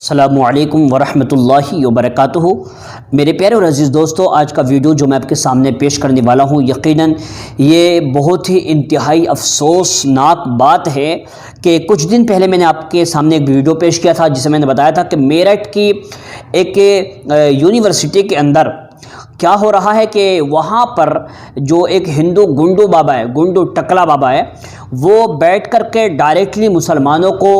अस्सलामुअलैकुम वरहमतुल्लाहि वबरकातुहू। मेरे प्यारे और अज़ीज़ दोस्तों, आज का वीडियो जो मैं आपके सामने पेश करने वाला हूँ, यकीनन ये बहुत ही इंतहाई अफसोसनाक बात है कि कुछ दिन पहले मैंने आपके सामने एक वीडियो पेश किया था जिसमें मैंने बताया था कि मेरठ की एक यूनिवर्सिटी के अंदर क्या हो रहा है कि वहाँ पर जो एक हिंदू गुंडू बाबा है, गुंडू टकला बाबा है, वो बैठ कर के डायरेक्टली मुसलमानों को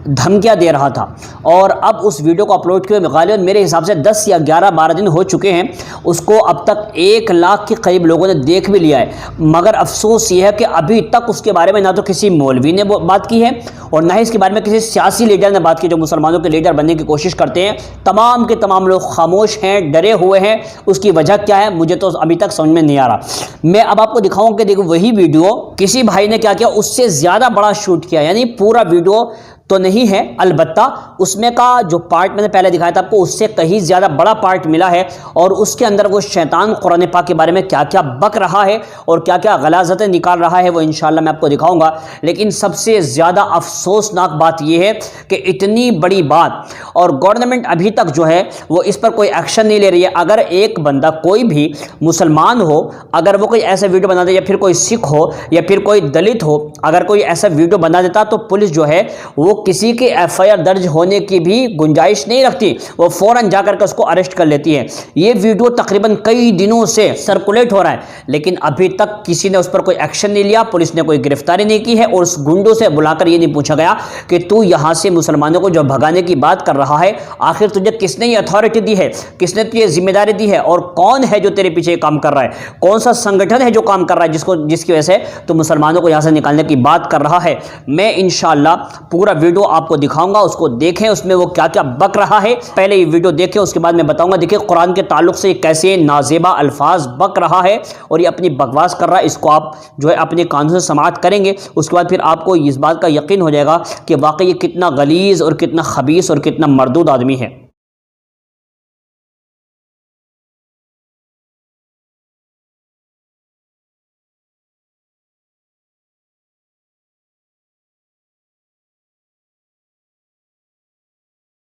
धमकियाँ दे रहा था। और अब उस वीडियो को अपलोड किए गालिबन मेरे हिसाब से 10 या 11-12 दिन हो चुके हैं। उसको अब तक 1 लाख के करीब लोगों ने देख भी लिया है, मगर अफसोस ये है कि अभी तक उसके बारे में ना तो किसी मौलवी ने बात की है और ना ही इसके बारे में किसी सियासी लीडर ने बात की जो मुसलमानों के लीडर बनने की कोशिश करते हैं। तमाम के तमाम लोग खामोश हैं, डरे हुए हैं। उसकी वजह क्या है मुझे तो अभी तक समझ में नहीं आ रहा। मैं अब आपको दिखाऊंगा कि देखो वही वीडियो किसी भाई ने क्या किया, उससे ज़्यादा बड़ा शूट किया, यानी पूरा वीडियो तो नहीं है, अलबत्ता उसमें का जो पार्ट मैंने पहले दिखाया था आपको उससे कहीं ज़्यादा बड़ा पार्ट मिला है और उसके अंदर वो शैतान कुरान पाक के बारे में क्या क्या बक रहा है और क्या क्या गलाज़तें निकाल रहा है वो इंशाअल्लाह मैं आपको दिखाऊंगा। लेकिन सबसे ज़्यादा अफसोसनाक बात यह है कि इतनी बड़ी बात और गवर्नमेंट अभी तक जो है वो इस पर कोई एक्शन नहीं ले रही है। अगर एक बंदा कोई भी मुसलमान हो, अगर वो कोई ऐसा वीडियो बना दे, या फिर कोई सिख हो या फिर कोई दलित हो, अगर कोई ऐसा वीडियो बना देता तो पुलिस जो है वो किसी के एफआईआर दर्ज होने की भी गुंजाइश नहीं रखती, वो फौरन जाकर के उसको अरेस्ट कर लेती है। ये वीडियो तकरीबन कई दिनों से सर्कुलेट हो रहा है लेकिन अभी तक किसी ने उस पर कोई एक्शन नहीं लिया, पुलिस ने कोई गिरफ्तारी नहीं की है और उस गुंडों से बुलाकर ये नहीं पूछा गया कि तू यहां से मुसलमानों को जो भगाने की बात कर रहा है आखिर तुझे किसने ये अथॉरिटी दी है, किसने तुझे जिम्मेदारी दी है और कौन है जो तेरे पीछे काम कर रहा है, कौन सा संगठन है जो काम कर रहा है जिसकी वजह से तू मुसलमानों को यहां से निकालने की बात कर रहा है। मैं इंशाअल्लाह पूरा वीडियो आपको दिखाऊंगा, उसको देखें, उसमें वो क्या क्या बक रहा है। पहले ये वीडियो देखें, उसके बाद मैं बताऊंगा। देखिए कुरान के ताल्लुक से कैसे नाजेबा अल्फाज बक रहा है और ये अपनी बकवास कर रहा है। इसको आप जो है अपने कानों से समाअत करेंगे, उसके बाद फिर आपको इस बात का यकीन हो जाएगा कि वाकई ये कितना गलीज और कितना खबीस और कितना मरदूद आदमी है।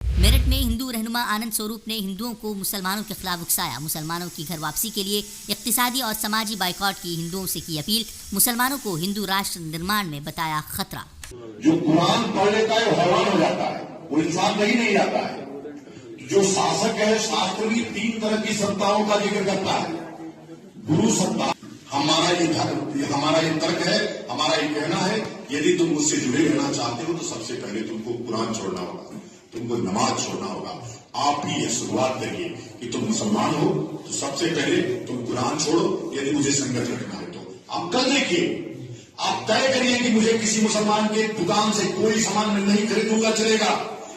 मेरठ में हिंदू रहनुमा आनंद स्वरूप ने हिंदुओं को मुसलमानों के खिलाफ उकसाया, मुसलमानों की घर वापसी के लिए इक्तिसादी और समाजी बाइकॉट की हिंदुओं से की अपील, मुसलमानों को हिंदू राष्ट्र निर्माण में बताया खतरा। जो कुरान पढ़ लेता है वो हैवान हो जाता है, वो इंसान नहीं जाता है। जो शासक है, शास्त्र भी 3 तरह की सत्ताओं का जिक्र करता है। गुरु सत्ता, हमारा ये तर्क है, हमारा ये कहना है, यदि तुम मुझसे जुड़े रहना चाहते हो तो सबसे पहले तुमको कुरान छोड़ना होगा, तुमको नमाज छोड़ना होगा। आप ही ये शुरुआत करिए कि तुम मुसलमान हो तो सबसे पहले तुम कुरान छोड़ो, यदि मुझे संगत रखना है तो। आप कल देखिए, आप तय करिए कि मुझे किसी मुसलमान के दुकान से कोई सामान मैं नहीं खरीदूंगा, चलेगा।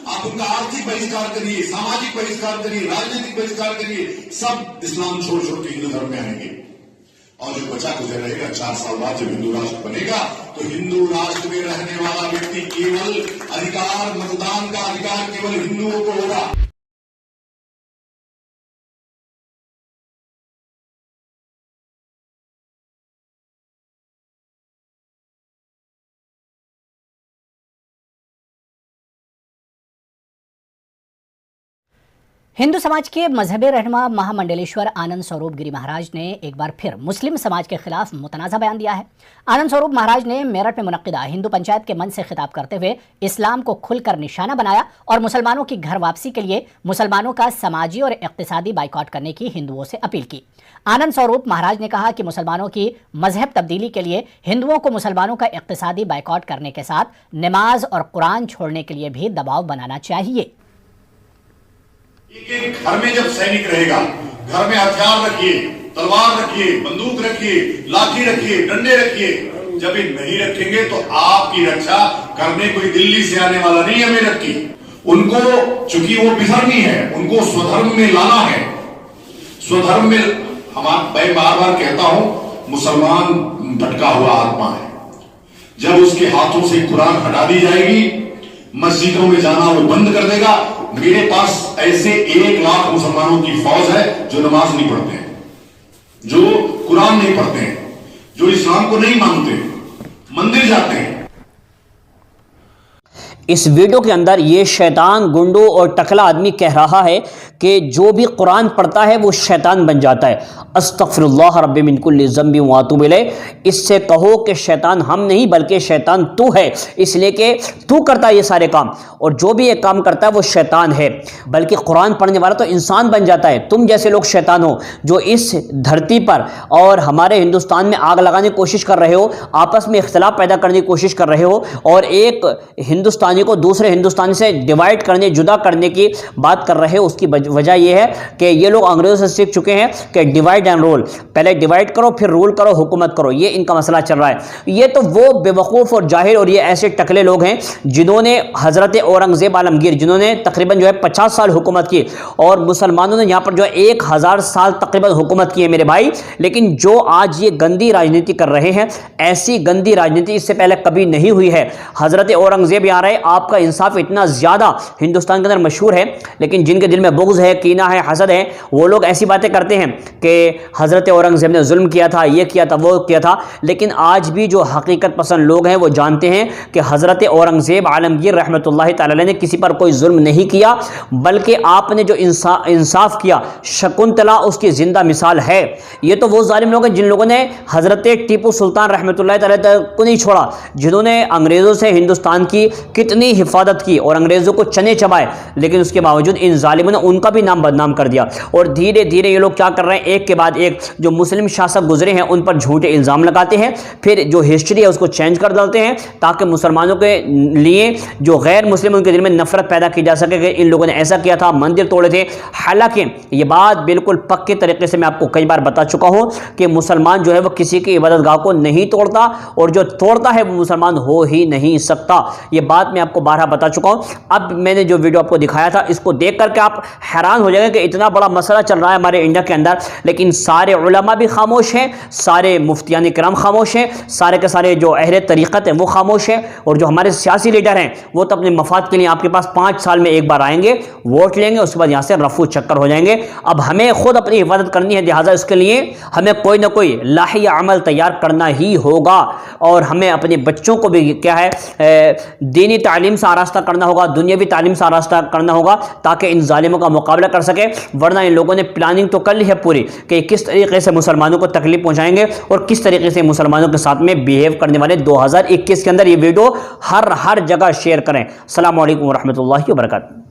आप उनका आर्थिक बहिष्कार करिए, सामाजिक बहिष्कार करिए, राजनीतिक बहिष्कार करिए, सब इस्लाम छोड़ छोड़ के हिंदू धर्म में आएंगे। और जो बचा गुजर रहेगा 4 साल बाद जब हिंदू राष्ट्र बनेगा तो हिंदू राष्ट्र में रहने वाला व्यक्ति केवल अधिकार, मतदान का अधिकार केवल हिंदुओं को होगा। हिंदू समाज के मजहबी रहनुमा महामंडलेश्वर आनंद स्वरूप गिरी महाराज ने एक बार फिर मुस्लिम समाज के खिलाफ मुतनाज़ा बयान दिया है। आनंद स्वरूप महाराज ने मेरठ में मुनक्किदा हिंदू पंचायत के मंच से खिताब करते हुए इस्लाम को खुलकर निशाना बनाया और मुसलमानों की घर वापसी के लिए मुसलमानों का समाजी और इक्तिसादी बाइकॉट करने की हिंदुओं से अपील की। आनंद स्वरूप महाराज ने कहा कि मुसलमानों की मजहब तब्दीली के लिए हिंदुओं को मुसलमानों का इक्तिसादी बाइकॉट करने के साथ नमाज और कुरान छोड़ने के लिए भी दबाव बनाना चाहिए। एक घर में जब सैनिक रहेगा, घर में हथियार रखिए, तलवार रखिए, बंदूक रखिए, लाठी रखिए, डंडे रखिए। जब ये नहीं रखेंगे तो आपकी रक्षा करने कोई दिल्ली से आने वाला नहीं है मेरठ की। उनको चूंकि वो बिधर्मी है, उनको स्वधर्म में लाना है। स्वधर्म में मैं बार बार कहता हूं, मुसलमान भटका हुआ आत्मा है। जब उसके हाथों से कुरान हटा दी जाएगी, मस्जिदों में जाना वो बंद कर देगा। मेरे पास ऐसे 1 लाख मुसलमानों की फौज है जो नमाज नहीं पढ़ते हैं, जो कुरान नहीं पढ़ते हैं, जो इस्लाम को नहीं मानते, मंदिर जाते हैं। इस वीडियो के अंदर ये शैतान गुंडो और टकला आदमी कह रहा है कि जो भी कुरान पढ़ता है वो शैतान बन जाता है। अस्तगफिरुल्लाह रब्बी मिन कुल्लि ज़ंबि व अतूबु इलैह। इससे कहो कि शैतान हम नहीं बल्कि शैतान तू है, इसलिए कि तू करता है ये सारे काम, और जो भी ये काम करता है वो शैतान है। बल्कि कुरान पढ़ने वाला तो इंसान बन जाता है। तुम जैसे लोग शैतान हो जो इस धरती पर और हमारे हिंदुस्तान में आग लगाने की कोशिश कर रहे हो, आपस में इख्तिलाफ पैदा करने की कोशिश कर रहे हो, और एक हिंदुस्तानी को दूसरे हिंदुस्तानी से डिवाइड करने, जुदा करने की बात कर रहे हो। उसकी वजह यह है कि ये लोग अंग्रेजों से सीख चुके हैं कि डिवाइड एंड रूल, पहले डिवाइड करो फिर रूल करो, हुकूमत करो, ये इनका मसला चल रहा है। ये तो वो बेवकूफ़ और जाहिल और ये ऐसे टकले लोग हैं जिन्होंने हज़रत औरंगज़ेब आलमगीर, जिन्होंने तकरीबन जो है 50 साल हुकूमत की, और मुसलमानों ने यहाँ पर जो है 1000 साल तकरीबन हुकूमत की है मेरे भाई। लेकिन जो आज ये गंदी राजनीति कर रहे हैं, ऐसी गंदी राजनीति इससे पहले कभी नहीं हुई है। हज़रत औरंगज़ेब यहाँ रहे, आपका इंसाफ इतना ज़्यादा हिंदुस्तान के अंदर मशहूर है, लेकिन जिनके दिल में बुग़्ज़ है, कीना है, हसद है, वो लोग ऐसी बातें करते हैं कि हज़रत औरंगज़ेब ने जुल्म किया था, ये किया था, वो किया था। लेकिन आज भी जो हकीकत पसंद लोग हैं वो जानते हैं कि हज़रत औरंगज़ेब आलमगीर रहमतुल्लाहि तआला अलैह ने किसी पर कोई जुल्म नहीं किया, बल्कि आपने जो इंसाफ किया, शकुंतला उसकी ज़िंदा मिसाल है। ये तो वो जालिम लोग हैं जिन लोगों ने हज़रत टीपू सुल्तान रहमतुल्लाहि तआला अलैह को नहीं छोड़ा, जिन्होंने अंग्रेज़ों से हिंदुस्तान की कितनी हिफाजत की और अंग्रेज़ों को चने चबाए, लेकिन उसके बावजूद इन जालिमों ने उनका भी नाम बदनाम कर दिया। और धीरे धीरे ये लोग क्या कर रहे हैं, एक के बाद एक जो मुस्लिम शासक गुजरे हैं उन पर झूठे इल्ज़ाम लगाते हैं, फिर जो हिस्ट्री है उसको चेंज कर डालते हैं ताकि मुसलमानों के लिए जो गैर मुस्लिम उनके दिल में नफरत पैदा की जा सके कि इन लोगों ने ऐसा किया था, मंदिर तोड़े थे। हालांकि ये बात बिल्कुल पक्के तरीके से मैं आपको कई बार बता चुका हूं कि मुसलमान जो है वो किसी की इबादतगाह को नहीं तोड़ता, और जो तोड़ता है वो मुसलमान हो ही नहीं सकता। ये बात मैं आपको बारहा बता चुका हूं। अब मैंने जो वीडियो आपको दिखाया था, इसको देख करके आप हैरान हो जाएंगे कि इतना बड़ा मसला चल रहा है हमारे इंडिया के अंदर, लेकिन सारे उलमा भी खामोश हैं, सारे मुफ्तियान किराम खामोश हैं, सारे के सारे जो अहले तरीक़त हैं वो खामोश हैं, और जो हमारे सियासी लीडर हैं वो तो अपने मफाद के लिए आपके पास 5 साल में एक बार आएंगे, वोट लेंगे, उसके बाद यहाँ से रफू चक्कर हो जाएंगे। अब हमें खुद अपनी हिफाजत करनी है, लिहाजा इसके लिए हमें कोई ना कोई लाही अमल तैयार करना ही होगा, और हमें अपने बच्चों को भी क्या है दीनी तालीम से आरास्ता करना होगा, दुनियावी तालीम से आरास्ता करना होगा, ताकि इन जालिमों का मुकाबला कर सके। वरना इन लोगों ने प्लानिंग तो कर ली है पूरी कि किस तरीके से मुसलमानों को तकलीफ पहुंचाएंगे और किस तरीके से मुसलमानों के साथ में बिहेव करने वाले। 2021 के अंदर ये वीडियो हर जगह शेयर करें। अस्सलामु अलैकुम व रहमतुल्लाहि व बरकातहू।